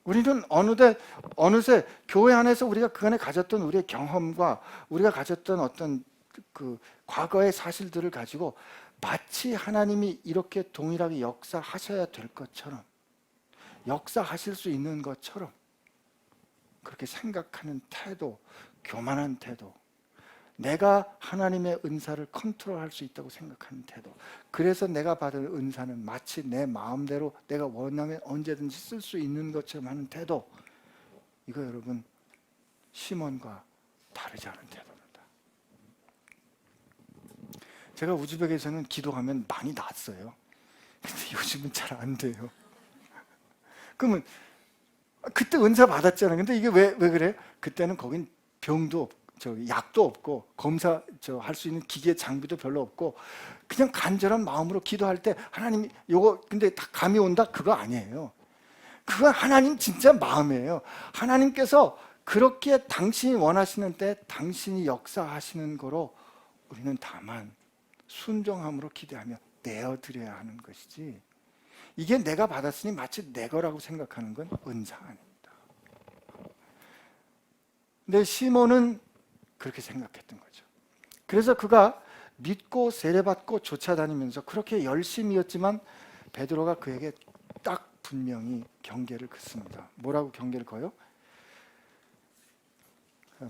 우리는 어느새 교회 안에서 우리가 그 안에 가졌던 우리의 경험과 우리가 가졌던 어떤 그 과거의 사실들을 가지고 마치 하나님이 이렇게 동일하게 역사하셔야 될 것처럼 역사하실 수 있는 것처럼 그렇게 생각하는 태도, 교만한 태도, 내가 하나님의 은사를 컨트롤할 수 있다고 생각하는 태도, 그래서 내가 받은 은사는 마치 내 마음대로 내가 원하면 언제든지 쓸 수 있는 것처럼 하는 태도, 이거 여러분 시몬과 다르지 않은 태도입니다. 제가 우즈벡에서는 기도하면 많이 났어요. 근데 요즘은 잘 안 돼요. 그러면 그때 은사 받았잖아요. 근데 이게 왜 그래요? 그때는 거긴 병도 없고 약도 없고 검사 할 수 있는 기계 장비도 별로 없고 그냥 간절한 마음으로 기도할 때 하나님이 요거 근데 다 감이 온다? 그거 아니에요. 그건 하나님 진짜 마음이에요. 하나님께서 그렇게 당신이 원하시는 때 당신이 역사하시는 거로 우리는 다만 순종함으로 기대하며 내어드려야 하는 것이지, 이게 내가 받았으니 마치 내 거라고 생각하는 건 은사 아닙니다. 근데 시몬은 그렇게 생각했던 거죠. 그래서 그가 믿고 세례받고 쫓아다니면서 그렇게 열심이었지만 베드로가 그에게 딱 분명히 경계를 긋습니다. 뭐라고 경계를 거요?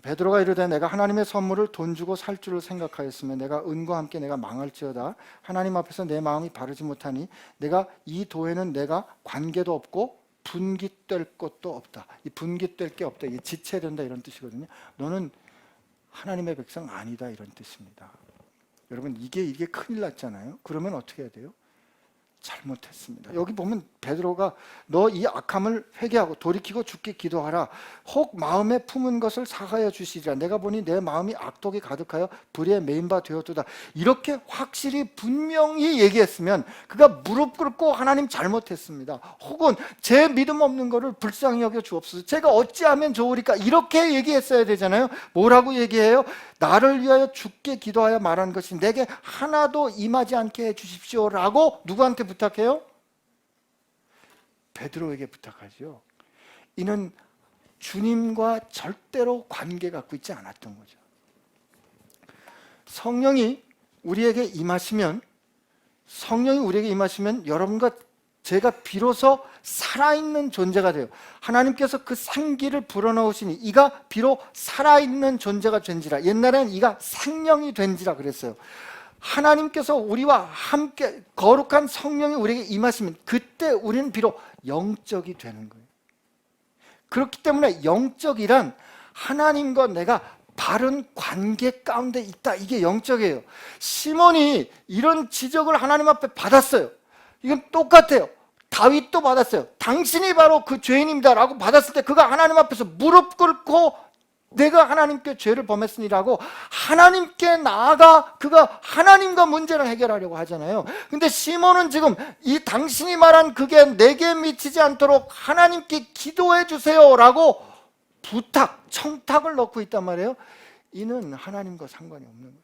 베드로가 이르되 내가 하나님의 선물을 돈 주고 살 줄을 생각하였으며 내가 은과 함께 내가 망할지어다. 하나님 앞에서 내 마음이 바르지 못하니 내가 이 도에는 내가 관계도 없고 분깃될 것도 없다. 이 분깃될 게 없다. 이게 지체된다 이런 뜻이거든요. 너는 하나님의 백성 아니다 이런 뜻입니다. 여러분 이게 큰일 났잖아요. 그러면 어떻게 해야 돼요? 잘못했습니다. 여기 보면 베드로가 너 이 악함을 회개하고 돌이키고 주께 기도하라. 혹 마음에 품은 것을 사하여 주시리라. 내가 보니 내 마음이 악독이 가득하여 불에 메인 바 되었도다. 이렇게 확실히 분명히 얘기했으면 그가 무릎 꿇고 하나님 잘못했습니다. 혹은 제 믿음 없는 거를 불쌍히 여겨 주옵소서. 제가 어찌하면 좋으리까 이렇게 얘기했어야 되잖아요. 뭐라고 얘기해요? 나를 위하여 주께 기도하여 말한 것이 내게 하나도 임하지 않게 해 주십시오라고 누구한테 부탁해요? 베드로에게 부탁하죠. 이는 주님과 절대로 관계 갖고 있지 않았던 거죠. 성령이 우리에게 임하시면 여러분과 죄가 비로소 살아있는 존재가 돼요. 하나님께서 그 생기를 불어넣으시니 이가 비록 살아있는 존재가 된지라. 옛날에는 이가 생명이 된지라 그랬어요. 하나님께서 우리와 함께 거룩한 성령이 우리에게 임하시면 그때 우리는 비록 영적이 되는 거예요. 그렇기 때문에 영적이란 하나님과 내가 바른 관계 가운데 있다. 이게 영적이에요. 시몬이 이런 지적을 하나님 앞에 받았어요. 이건 똑같아요. 다윗도 받았어요. 당신이 바로 그 죄인입니다 라고 받았을 때 그가 하나님 앞에서 무릎 꿇고 내가 하나님께 죄를 범했으니라고 하나님께 나아가 그가 하나님과 문제를 해결하려고 하잖아요. 근데 시몬은 지금 이 당신이 말한 그게 내게 미치지 않도록 하나님께 기도해 주세요 라고 부탁, 청탁을 넣고 있단 말이에요. 이는 하나님과 상관이 없는 거죠.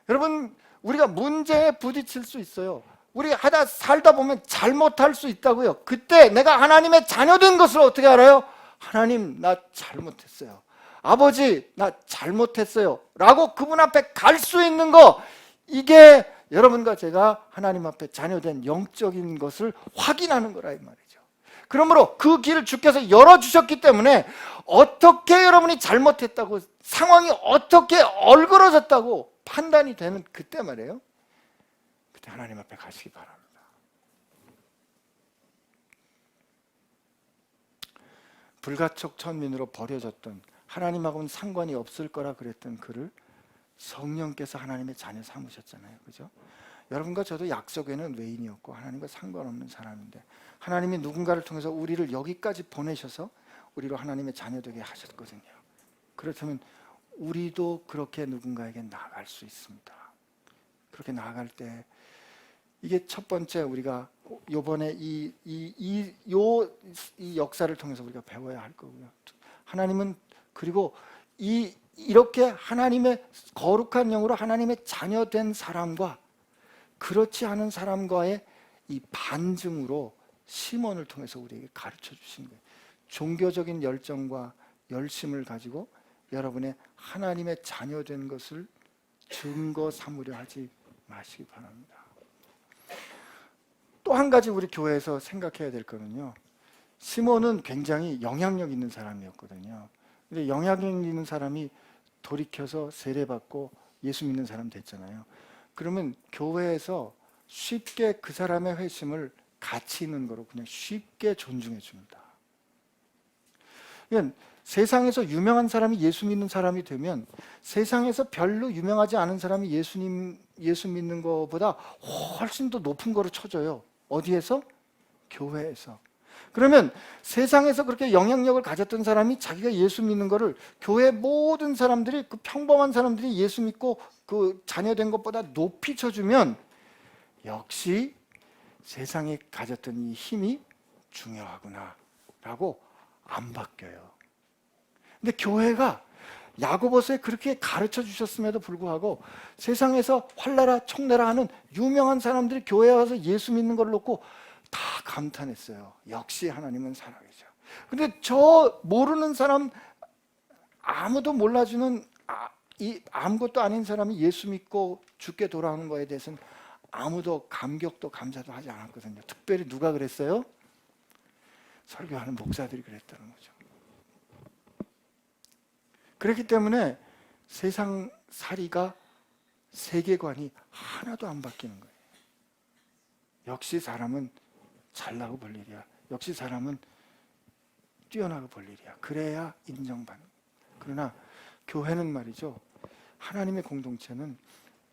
여러분, 우리가 문제에 부딪힐 수 있어요. 우리 하다 살다 보면 잘못할 수 있다고요. 그때 내가 하나님의 자녀된 것을 어떻게 알아요? 하나님, 나 잘못했어요. 아버지, 나 잘못했어요 라고 그분 앞에 갈 수 있는 거, 이게 여러분과 제가 하나님 앞에 자녀된 영적인 것을 확인하는 거라 이 말이죠. 그러므로 그 길을 주께서 열어주셨기 때문에 어떻게 여러분이 잘못했다고, 상황이 어떻게 얼그러졌다고 판단이 되는 그때 말이에요. 그때 하나님 앞에 가시기 바랍니다. 불가촉 천민으로 버려졌던, 하나님하고는 상관이 없을 거라 그랬던 그를 성령께서 하나님의 자녀 삼으셨잖아요. 그죠? 여러분과 저도 약속에는 외인이었고 하나님과 상관없는 사람인데 하나님이 누군가를 통해서 우리를 여기까지 보내셔서 우리로 하나님의 자녀 되게 하셨거든요. 그렇다면 우리도 그렇게 누군가에게 나아갈 수 있습니다. 그렇게 나아갈 때 이게 첫 번째 우리가 이번에 이 역사를 통해서 우리가 배워야 할 거고요. 하나님은 그리고 이렇게 하나님의 거룩한 영으로 하나님의 자녀된 사람과 그렇지 않은 사람과의 이 반증으로 시몬을 통해서 우리에게 가르쳐 주신 거예요. 종교적인 열정과 열심을 가지고 여러분의 하나님의 자녀된 것을 증거 삼으려 하지 마시기 바랍니다. 또 한 가지 우리 교회에서 생각해야 될 거는요, 시몬은 굉장히 영향력 있는 사람이었거든요. 근데 영향력 있는 사람이 돌이켜서 세례받고 예수 믿는 사람 됐잖아요. 그러면 교회에서 쉽게 그 사람의 회심을 가치 있는 거로 그냥 쉽게 존중해 줍니다. 그러니까 세상에서 유명한 사람이 예수 믿는 사람이 되면 세상에서 별로 유명하지 않은 사람이 예수 믿는 것보다 훨씬 더 높은 거로 쳐줘요. 어디에서? 교회에서. 그러면 세상에서 그렇게 영향력을 가졌던 사람이 자기가 예수 믿는 거를 교회 모든 사람들이, 그 평범한 사람들이 예수 믿고 그 자녀된 것보다 높이 쳐주면 역시 세상에 가졌던 이 힘이 중요하구나 라고 안 바뀌어요. 근데 교회가 야고보서에 그렇게 가르쳐 주셨음에도 불구하고 세상에서 활나라 총나라 하는 유명한 사람들이 교회에 와서 예수 믿는 걸 놓고 다 감탄했어요. 역시 하나님은 살아계셔. 근데 저 모르는 사람, 아무도 몰라주는 아무것도 아닌 사람이 예수 믿고 죽게 돌아오는 거에 대해서는 아무도 감격도 감사도 하지 않았거든요. 특별히 누가 그랬어요? 설교하는 목사들이 그랬다는 거죠. 그렇기 때문에 세상살이가, 세계관이 하나도 안 바뀌는 거예요. 역시 사람은 잘나고 볼 일이야. 역시 사람은 뛰어나고 볼 일이야. 그래야 인정받는. 그러나 교회는 말이죠, 하나님의 공동체는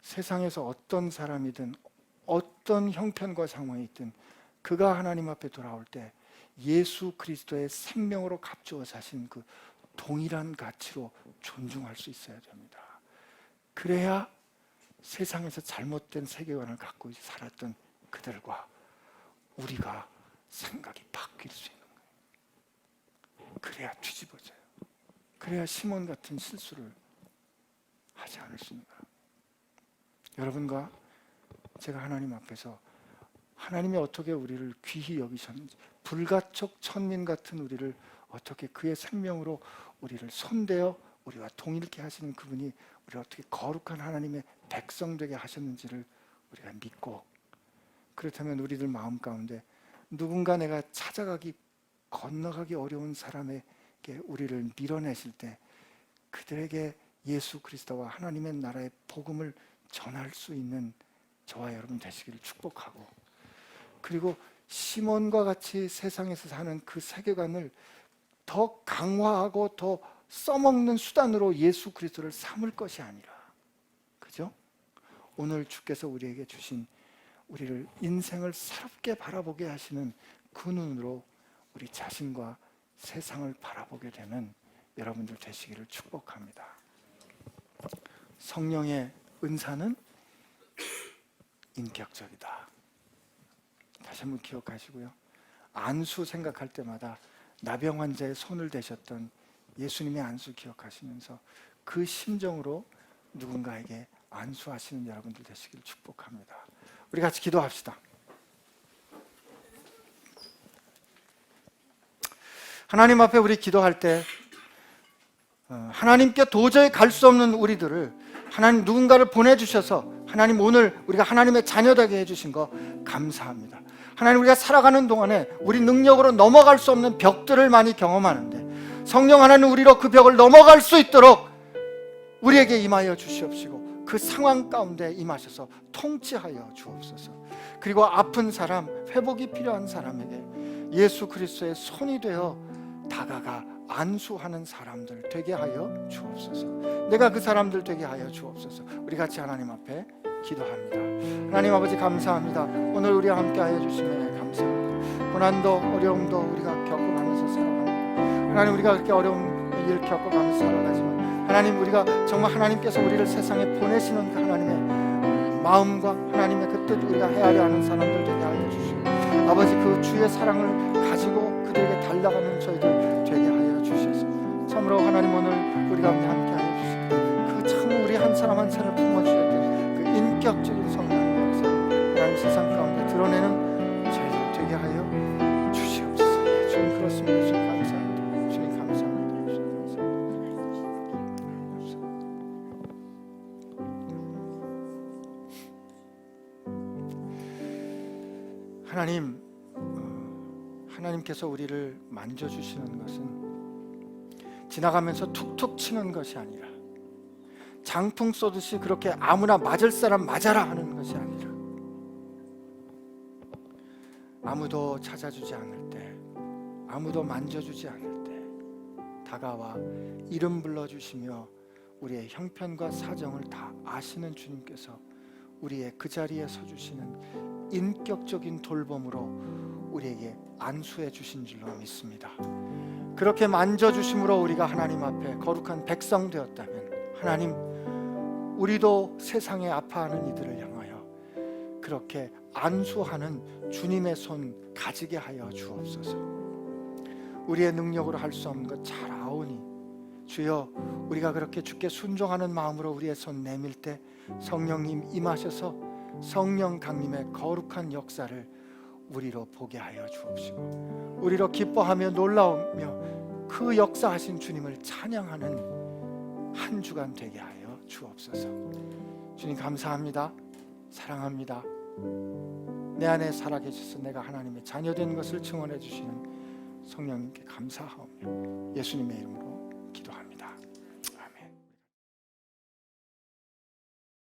세상에서 어떤 사람이든 어떤 형편과 상황이 있든 그가 하나님 앞에 돌아올 때 예수 그리스도의 생명으로 값주어 사신 그 동일한 가치로 존중할 수 있어야 됩니다. 그래야 세상에서 잘못된 세계관을 갖고 살았던 그들과 우리가 생각이 바뀔 수 있는 거예요. 그래야 뒤집어져요. 그래야 시몬 같은 실수를 하지 않을 수 있는 거예요. 여러분과 제가 하나님 앞에서 하나님이 어떻게 우리를 귀히 여기셨는지, 불가촉 천민 같은 우리를 어떻게 그의 생명으로 우리를 손대어 우리와 동일케 하시는 그분이 우리를 어떻게 거룩한 하나님의 백성 되게 하셨는지를 우리가 믿고 그렇다면 우리들 마음 가운데 누군가 내가 찾아가기 건너가기 어려운 사람에게 우리를 밀어내실 때 그들에게 예수 그리스도와 하나님의 나라의 복음을 전할 수 있는 저와 여러분 되시기를 축복하고, 그리고 시몬과 같이 세상에서 사는 그 세계관을 더 강화하고 더 써먹는 수단으로 예수 그리스도를 삼을 것이 아니라, 그죠? 오늘 주께서 우리에게 주신 우리를 인생을 새롭게 바라보게 하시는 그 눈으로 우리 자신과 세상을 바라보게 되는 여러분들 되시기를 축복합니다. 성령의 은사는 인격적이다. 다시 한번 기억하시고요. 안수 생각할 때마다 나병 환자의 손을 대셨던 예수님의 안수 기억하시면서 그 심정으로 누군가에게 안수하시는 여러분들 되시기를 축복합니다. 우리 같이 기도합시다. 하나님 앞에 우리 기도할 때 하나님께 도저히 갈 수 없는 우리들을 하나님 누군가를 보내주셔서 하나님 오늘 우리가 하나님의 자녀되게 해주신 거 감사합니다. 하나님 우리가 살아가는 동안에 우리 능력으로 넘어갈 수 없는 벽들을 많이 경험하는데 성령 하나님 우리로 그 벽을 넘어갈 수 있도록 우리에게 임하여 주시옵시고 그 상황 가운데 임하셔서 통치하여 주옵소서. 그리고 아픈 사람, 회복이 필요한 사람에게 예수 그리스도의 손이 되어 다가가 안수하는 사람들 되게 하여 주옵소서. 내가 그 사람들 되게 하여 주옵소서. 우리 같이 하나님 앞에 기도합니다. 하나님 아버지 감사합니다. 오늘 우리와 함께 하여 주시면 감사합니다. 고난도 어려움도 우리가 겪어가면서 살아갑니다. 하나님 우리가 그렇게 어려운 일을 겪어가면서 살아가지만 하나님 우리가 정말 하나님께서 우리를 세상에 보내시는 그 하나님의 마음과 하나님의 그 뜻 우리가 헤아려 하는 사람들 되게 하여 주시고 아버지 그 주의 사랑을 가지고 그들에게 달려가는 저희들 되게 하여 주셔서 참으로 하나님 오늘 우리 가운데 함께 하여 주시고 그 참 우리 한 사람 한 사람을 품어주셨던 그 인격적인 성령을 하나님 세상 가운데 드러내는 저희들 되게 하여 주시옵소서. 예, 주님 그렇습니다. 주님 감사합니다. 주님 감사합니다. 주님 감사합니다. 하나님께서 우리를 만져주시는 것은 지나가면서 툭툭 치는 것이 아니라 장풍 쏘듯이 그렇게 아무나 맞을 사람 맞아라 하는 것이 아니라 아무도 찾아주지 않을 때, 아무도 만져주지 않을 때 다가와 이름 불러주시며 우리의 형편과 사정을 다 아시는 주님께서 우리의 그 자리에 서주시는 인격적인 돌봄으로 우리에게 안수해 주신 줄로 믿습니다. 그렇게 만져주심으로 우리가 하나님 앞에 거룩한 백성 되었다면 하나님 우리도 세상에 아파하는 이들을 향하여 그렇게 안수하는 주님의 손 가지게 하여 주옵소서. 우리의 능력으로 할 수 없는 것 잘 아오니 주여 우리가 그렇게 주께 순종하는 마음으로 우리의 손 내밀 때 성령님 임하셔서 성령 강림의 거룩한 역사를 우리로 보게 하여 주옵시고 우리로 기뻐하며 놀라우며 그 역사하신 주님을 찬양하는 한 주간 되게 하여 주옵소서. 주님 감사합니다. 사랑합니다. 내 안에 살아계셔서 내가 하나님의 자녀된 것을 증언해 주시는 성령님께 감사하오며 예수님의 이름으로